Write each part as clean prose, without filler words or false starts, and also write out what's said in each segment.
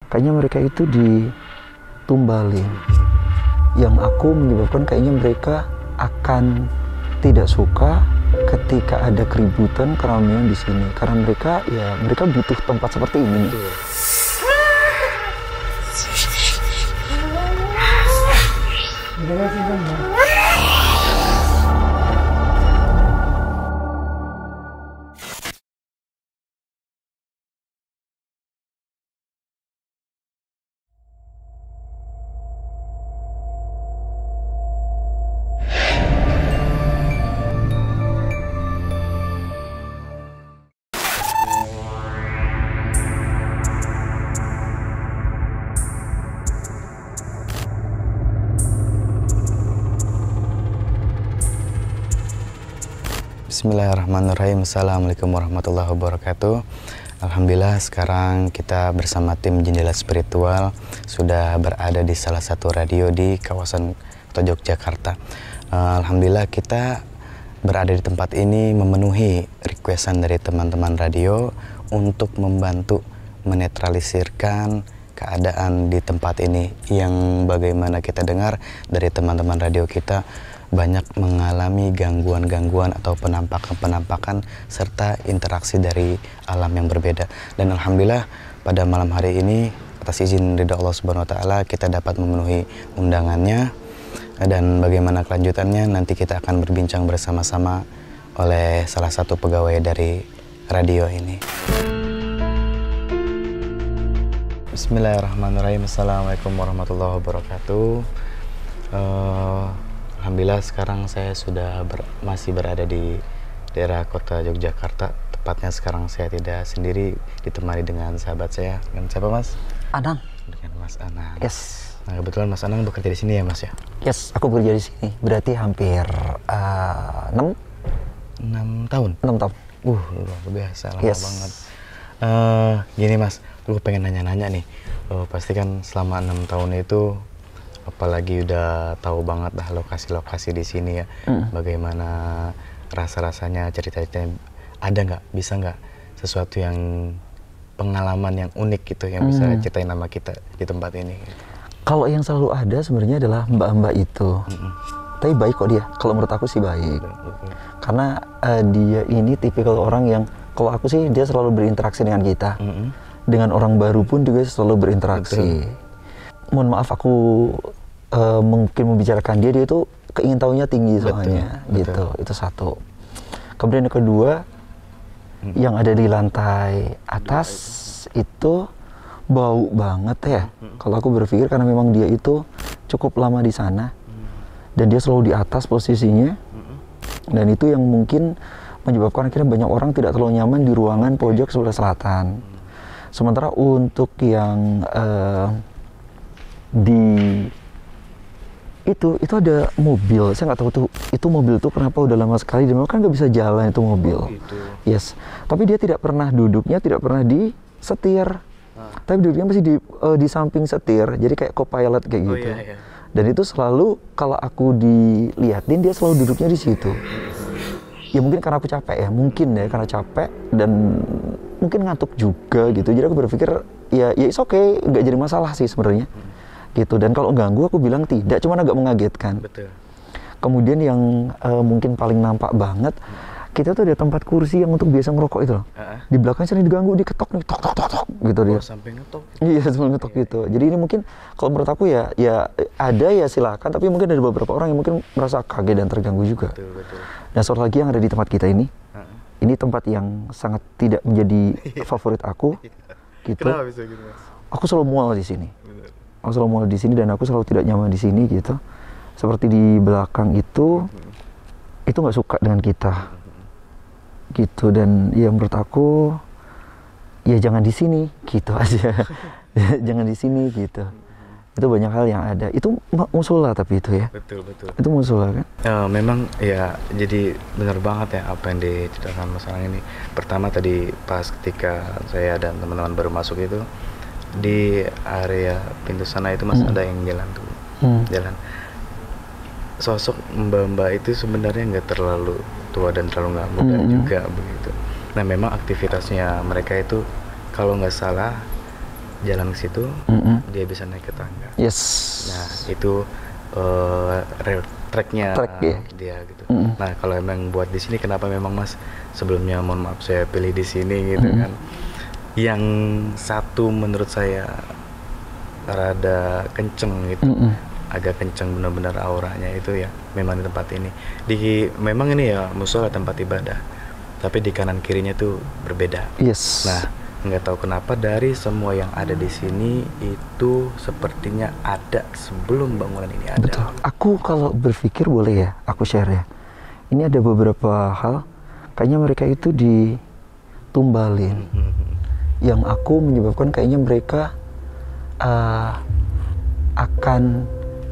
kayaknya mereka itu ditumbalin. Yang aku menyebabkan kayaknya mereka akan tidak suka ketika ada keributan, keramaian di sini. Karena mereka butuh tempat seperti ini. Bismillahirrahmanirrahim. Assalamualaikum warahmatullahi wabarakatuh. Alhamdulillah sekarang kita bersama tim Jendela Spiritual sudah berada di salah satu radio di kawasan Kota Yogyakarta. Alhamdulillah kita berada di tempat ini memenuhi requestan dari teman-teman radio untuk membantu menetralisirkan keadaan di tempat ini yang bagaimana kita dengar dari teman-teman radio kita banyak mengalami gangguan-gangguan atau penampakan-penampakan serta interaksi dari alam yang berbeda. Dan alhamdulillah pada malam hari ini atas izin ridha Allah Subhanahu wa taala kita dapat memenuhi undangannya, dan bagaimana kelanjutannya nanti kita akan berbincang bersama-sama oleh salah satu pegawai dari radio ini. Bismillahirrahmanirrahim. Assalamualaikum warahmatullahi wabarakatuh. Alhamdulillah sekarang saya sudah masih berada di daerah Kota Yogyakarta. Tepatnya sekarang saya tidak sendiri, ditemani dengan sahabat saya. Dengan siapa, Mas? Anang. Dengan Mas Anang. Yes. Nah, kebetulan Mas Anang bekerja di sini ya, Mas ya? Yes, aku bekerja di sini. Berarti hampir 6 tahun. 6 tahun. Luar biasa, lama Yes. banget. Gini Mas, aku pengen nanya-nanya nih. Pasti kan selama 6 tahun itu, apalagi udah tahu banget dah lokasi-lokasi di sini ya. Bagaimana rasa-rasanya, cerita-ceritanya, ada nggak, bisa nggak sesuatu yang pengalaman yang unik gitu yang bisa ceritain nama kita di tempat ini? Kalau yang selalu ada sebenarnya adalah mbak-mbak itu. Tapi baik kok dia. Kalau menurut aku sih baik. Karena dia ini tipikal orang yang, kalau aku sih dia selalu berinteraksi dengan kita. Dengan orang baru pun juga selalu berinteraksi. Mohon maaf aku mungkin membicarakan dia itu keingintahuannya tinggi soalnya. Gitu. Itu satu. Kemudian yang kedua, yang ada di lantai atas itu bau banget ya. Kalau aku berpikir karena memang dia itu cukup lama di sana dan dia selalu di atas posisinya, dan itu yang mungkin menyebabkan akhirnya banyak orang tidak terlalu nyaman di ruangan pojok sebelah selatan. Sementara untuk yang di itu ada mobil, saya nggak tahu tuh itu mobil tuh kenapa udah lama sekali dan memang kan nggak bisa jalan itu mobil. Yes, tapi dia tidak pernah duduknya, tidak pernah di setir, tapi duduknya masih di samping setir, jadi kayak co-pilot kayak gitu. Dan itu selalu kalau aku diliatin dia selalu duduknya di situ. Ya mungkin karena aku capek ya, mungkin ya karena capek dan mungkin ngantuk juga gitu. Jadi aku berpikir ya it's okay, nggak jadi masalah sih sebenarnya. Gitu. Dan kalau ganggu aku bilang tidak, cuma agak mengagetkan. Betul. Kemudian yang mungkin paling nampak banget, kita tuh ada tempat kursi yang untuk biasa ngerokok itu loh. Di belakang sini diganggu, diketok nih, tok gitu dia. Sampai ngetok. Iya, sampai ngetok gitu. Jadi ini mungkin kalau menurut aku ya ada ya silakan, tapi mungkin ada beberapa orang yang mungkin merasa kaget dan terganggu juga. Betul. Dan satu lagi yang ada di tempat kita ini tempat yang sangat tidak menjadi favorit aku. Gitu. Kenapa bisa gitu, Mas? Aku selalu mual di sini. Aku selalu mual di sini dan aku selalu tidak nyaman di sini gitu. Seperti di belakang itu nggak suka dengan kita. Gitu. Dan ya menurut aku ya jangan di sini gitu aja. Jangan di sini gitu. Itu banyak hal yang ada. Itu musola tapi itu ya. Betul. Itu musola kan? Memang ya, jadi benar banget ya apa yang diceritakan Mas Anang ini. Pertama tadi pas ketika saya dan teman-teman baru masuk itu, di area pintu sana itu Mas ada yang jalan tuh. Jalan. Sosok mbak-mbak itu sebenarnya nggak terlalu tua dan terlalu nggak muda juga begitu. Nah memang aktivitasnya mereka itu kalau nggak salah jalan ke situ, dia bisa naik ke tangga. Yes. Nah itu rail tracknya dia gitu. Nah kalau emang buat di sini, kenapa memang Mas sebelumnya mohon maaf saya pilih di sini gitu kan? Yang satu menurut saya rada kenceng gitu, agak kenceng benar-benar auranya itu ya. Memang di tempat ini, memang ini ya musola tempat ibadah, tapi di kanan kirinya tuh berbeda. Yes. Nah nggak tahu kenapa dari semua yang ada di sini itu sepertinya ada sebelum bangunan ini ada. Betul. Aku kalau berpikir boleh ya, aku share ya. Ini ada beberapa hal, kayaknya mereka itu ditumbalin. Yang aku menyebabkan kayaknya mereka akan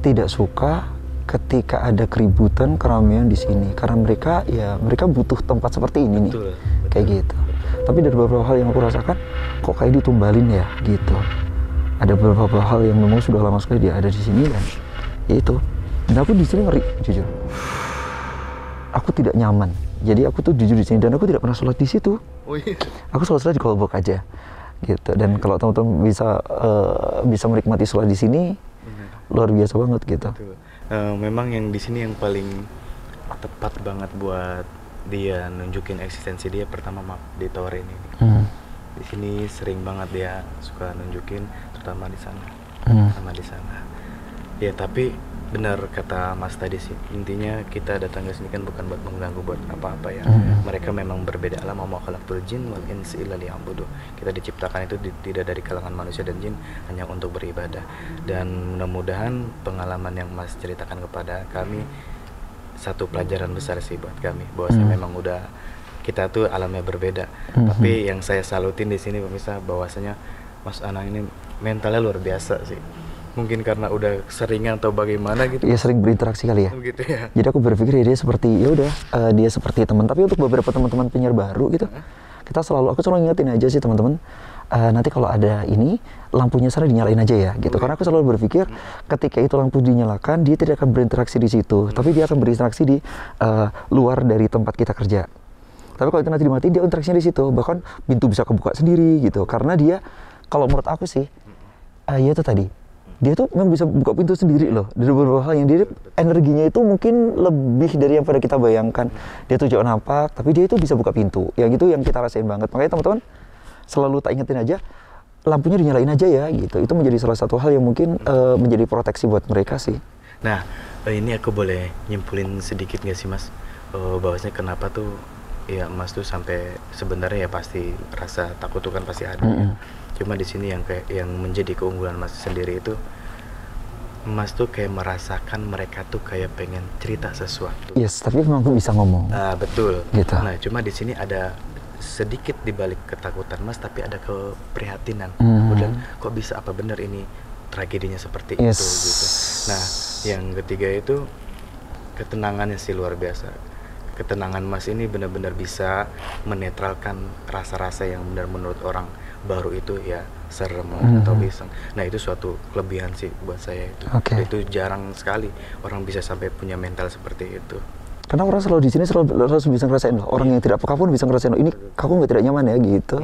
tidak suka ketika ada keributan, keramaian di sini. Karena mereka butuh tempat seperti ini nih. Betul. Kayak gitu. Tapi dari beberapa hal yang aku rasakan, kok kayak ditumbalin ya gitu. Ada beberapa hal yang memang sudah lama sekali dia ada di sini, dan ya itu. Dan aku di sini ngeri, jujur. Aku tidak nyaman. Jadi aku tuh jujur di sini, dan aku tidak pernah sholat di situ. Oh iya. Aku sholat di kolbok aja, gitu. Dan kalau teman-teman bisa menikmati sholat di sini, luar biasa banget gitu. Memang yang di sini yang paling tepat banget buat dia nunjukin eksistensi dia, pertama di tower ini. Di sini sering banget dia suka nunjukin, terutama di sana, sama di sana. Ya tapi benar kata Mas tadi sih, intinya kita datang ke sini kan bukan buat mengganggu buat apa-apa ya. Mereka memang berbeda alam, wa ma khalaqtul jin wal insa illa liya'budu. Kita diciptakan itu tidak dari kalangan manusia dan jin, hanya untuk beribadah. Dan mudah-mudahan pengalaman yang Mas ceritakan kepada kami satu pelajaran besar sih buat kami, bahwasanya memang udah kita tuh alamnya berbeda. Tapi yang saya salutin di sini pemirsa, bahwasanya Mas Anang ini mentalnya luar biasa sih. Mungkin karena udah seringan atau bagaimana gitu. Iya, sering berinteraksi kali ya. Gitu ya. Jadi aku berpikir dia seperti dia seperti teman. Tapi untuk beberapa teman-teman penyiar baru gitu, aku selalu ingetin aja sih teman-teman. Nanti kalau ada ini, lampunya sana dinyalain aja ya gitu. Karena aku selalu berpikir ketika itu lampu dinyalakan, dia tidak akan berinteraksi di situ, tapi dia akan berinteraksi di luar dari tempat kita kerja. Tapi kalau itu nanti dimatiin, dia interaksinya di situ. Bahkan pintu bisa kebuka sendiri gitu. Karena dia, kalau menurut aku sih, ya itu tadi, dia tuh memang bisa buka pintu sendiri loh. Dari beberapa hal yang dia energinya itu mungkin lebih dari yang pada kita bayangkan. Dia tuh jauh nampak, tapi dia itu bisa buka pintu. Yang itu yang kita rasain banget. Makanya teman-teman selalu tak ingetin aja, lampunya dinyalain aja ya gitu. Itu menjadi salah satu hal yang mungkin menjadi proteksi buat mereka sih. Nah, ini aku boleh nyimpulin sedikit nggak sih Mas, bahwasanya kenapa tuh ya Mas tuh sampai sebenarnya ya pasti rasa takut tuh kan pasti ada. Cuma di sini yang menjadi keunggulan Mas sendiri itu, Mas tuh kayak merasakan mereka tuh kayak pengen cerita sesuatu. Yes, tapi memang aku bisa ngomong. Betul. Gitu. Nah, cuma di sini ada sedikit dibalik ketakutan Mas, tapi ada keprihatinan. Kemudian kok bisa, apa benar ini tragedinya seperti itu gitu. Nah, yang ketiga itu ketenangannya sih luar biasa. Ketenangan Mas ini benar-benar bisa menetralkan rasa-rasa yang benar menurut orang baru itu ya serem atau iseng. Nah, itu suatu kelebihan sih buat saya itu. Itu jarang sekali orang bisa sampai punya mental seperti itu. Karena orang selalu di sini selalu bisa ngerasain loh. Orang yang tidak peka pun bisa ngerasain loh, ini aku nggak tidak nyaman ya gitu.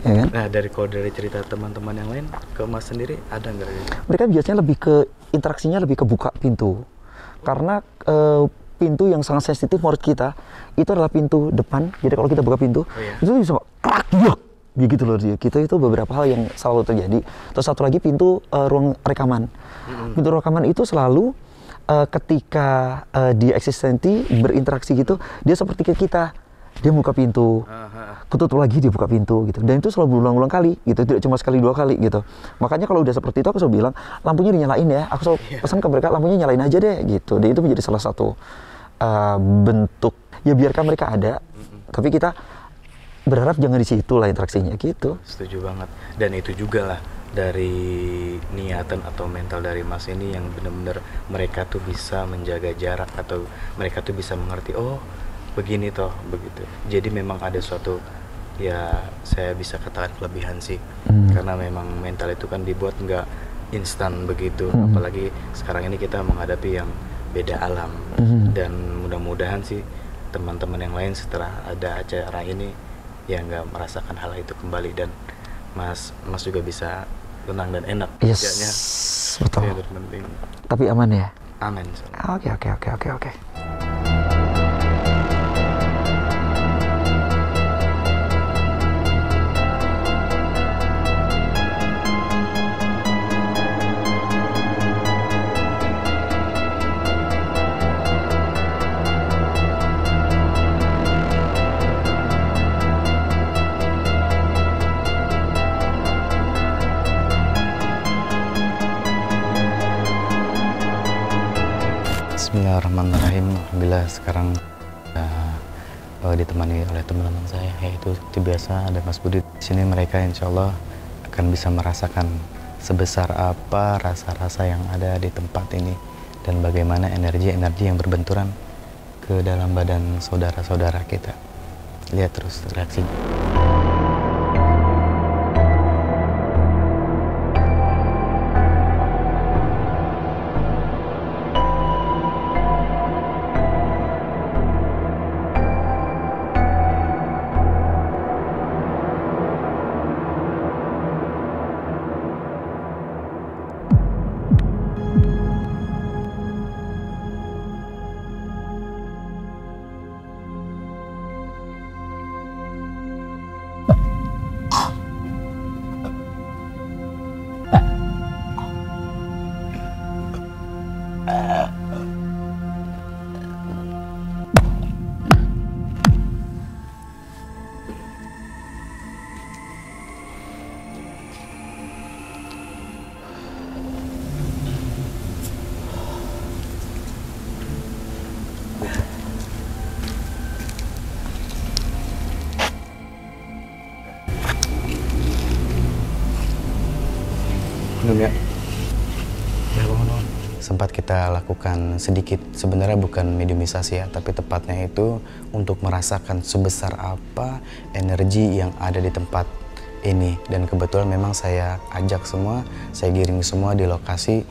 Ya kan? Nah, dari cerita teman-teman yang lain ke Mas sendiri ada nggak? Mereka biasanya lebih ke interaksinya lebih ke buka pintu. Karena pintu yang sangat sensitif menurut kita itu adalah pintu depan. Jadi kalau kita buka pintu, itu bisa gitu loh dia. Kita itu beberapa hal yang selalu terjadi. Terus satu lagi pintu ruang rekaman. Pintu rekaman itu selalu ketika dia eksistensi berinteraksi gitu, dia seperti ke kita, dia buka pintu, ketutup lagi dia buka pintu gitu, dan itu selalu berulang-ulang kali gitu, tidak cuma sekali dua kali gitu. Makanya kalau udah seperti itu aku selalu bilang lampunya dinyalain ya, aku selalu pesan ke mereka lampunya nyalain aja deh gitu. Dan itu menjadi salah satu bentuk ya biarkan mereka ada, tapi kita berharap jangan di situ lah interaksinya gitu. Setuju banget. Dan itu juga lah dari niatan atau mental dari Mas ini yang benar-benar mereka tuh bisa menjaga jarak, atau mereka tuh bisa mengerti oh begini toh begitu. Jadi memang ada suatu ya saya bisa katakan kelebihan sih, karena memang mental itu kan dibuat nggak instan begitu, apalagi sekarang ini kita menghadapi yang beda alam. Dan mudah-mudahan sih teman-teman yang lain setelah ada acara ini ya nggak merasakan hal itu kembali, dan Mas juga bisa tenang dan enak Yes, kerjanya. betul. Itu terpenting. Tapi aman ya? Amin. Oke. Bismillahirrahmanirrahim. Alhamdulillah sekarang ditemani oleh teman-teman saya, yaitu seperti biasa ada Mas Budi. Di sini mereka insya Allah akan bisa merasakan sebesar apa rasa-rasa yang ada di tempat ini dan bagaimana energi-energi yang berbenturan ke dalam badan saudara-saudara kita. Lihat terus reaksinya. Sempat kita lakukan sedikit, sebenarnya bukan mediumisasi ya, tapi tepatnya itu untuk merasakan sebesar apa energi yang ada di tempat ini. Dan kebetulan memang saya ajak semua, saya giring semua di lokasi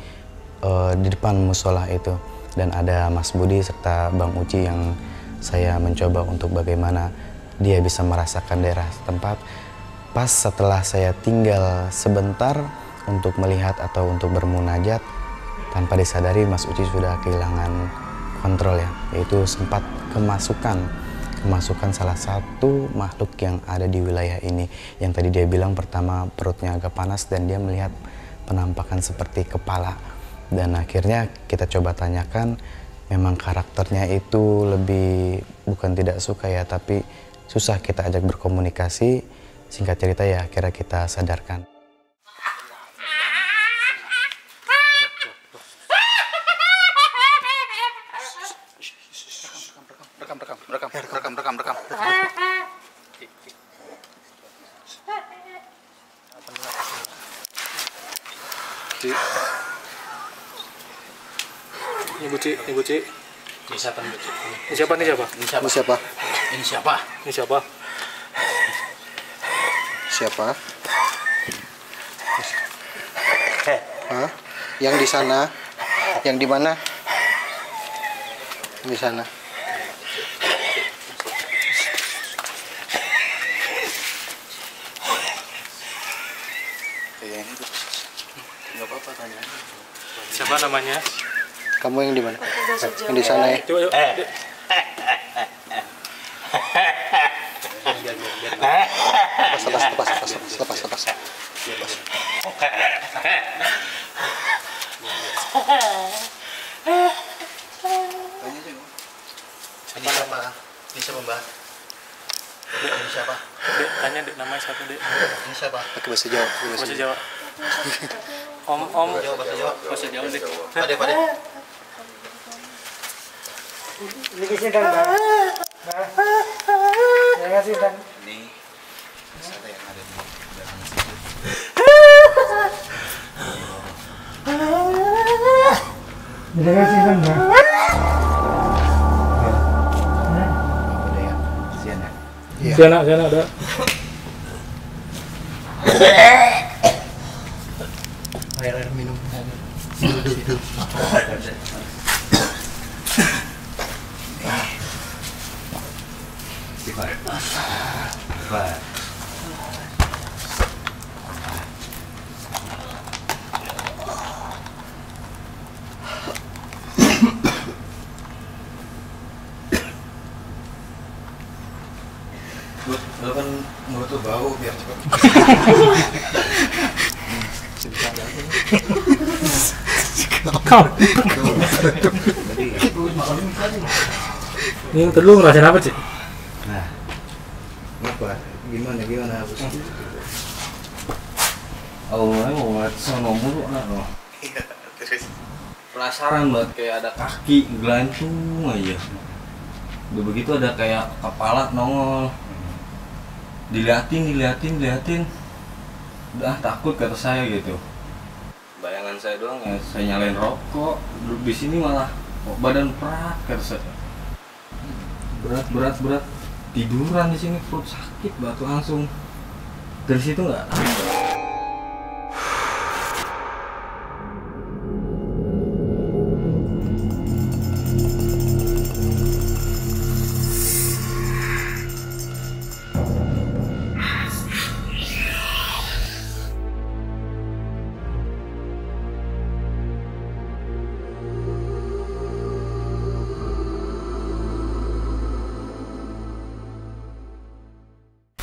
di depan musola itu. Dan ada Mas Budi serta Bang Uci yang saya mencoba untuk bagaimana dia bisa merasakan daerah setempat. Pas setelah saya tinggal sebentar untuk melihat atau untuk bermunajat, tanpa disadari Mas Uci sudah kehilangan kontrol ya, yaitu sempat kemasukan salah satu makhluk yang ada di wilayah ini. Yang tadi dia bilang pertama perutnya agak panas dan dia melihat penampakan seperti kepala. Dan akhirnya kita coba tanyakan, memang karakternya itu lebih bukan tidak suka ya, tapi susah kita ajak berkomunikasi. Singkat cerita ya akhirnya kita sadarkan. Rekam. Ibu Ci. Ini siapa nih? Ini siapa? Hah? Yang di sana? Yang di mana? Di sana. Nggak apa-apa tanya. Siapa namanya? Kamu yang di mana? Yang di sana ya? Coba yuk. Lepas. Ini siapa Mbak? Ini siapa? Dek, tanya Dek, namanya siapa Dek? Ini siapa? Pakai bahasa Jawa. Bahasa Jawa. Om. Bahasa Jawa Dek. Pade. Ini kisah dan Mbak. Yang ngasih dan. Ini ada yang ada di belakang situ. Yang ngasih dan Mbak. Udah ya, kasihan ya. Sana ada. Air minum. Lo kan mulut tuh bau biar cepet. Kau. Ini terlalu ngerasain apa sih? Nah, apa? Gimana bos? Awalnya mau ngeliat sono mulu no. Iya, terus Penasaran banget kayak ada kaki gelantung aja. Udah begitu ada kayak kepala nongol. Diliatin. Udah takut kata saya gitu. Bayangan saya doang ya, saya nyalain rokok. Duduk di sini malah kok badan berat kata saya. Berat. Tiduran di sini perut sakit batu langsung. Dari situ nggak.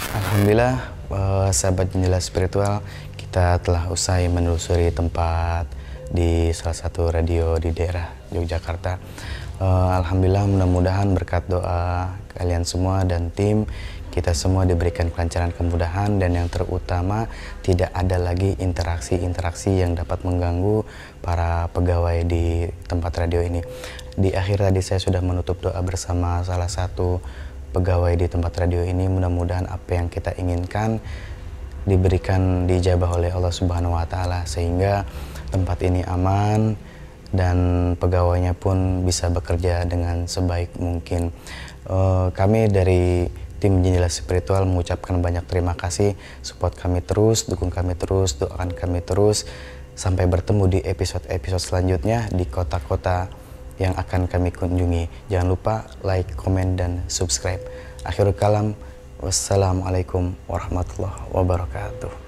Alhamdulillah, sahabat jendela spiritual, kita telah usai menelusuri tempat di salah satu radio di daerah Yogyakarta. Alhamdulillah, mudah-mudahan berkat doa kalian semua dan tim, kita semua diberikan kelancaran, kemudahan, dan yang terutama tidak ada lagi interaksi-interaksi yang dapat mengganggu para pegawai di tempat radio ini. Di akhir tadi saya sudah menutup doa bersama salah satu pegawai di tempat radio ini. Mudah-mudahan apa yang kita inginkan diberikan, dijabah oleh Allah Subhanahu wa Ta'ala, sehingga tempat ini aman dan pegawainya pun bisa bekerja dengan sebaik mungkin. Kami dari tim Jendela Spiritual mengucapkan banyak terima kasih. Support kami terus, dukung kami terus, doakan kami terus. Sampai bertemu di episode-episode selanjutnya di kota-kota yang akan kami kunjungi. Jangan lupa like, komen, dan subscribe. Akhirul kalam, wassalamualaikum warahmatullahi wabarakatuh.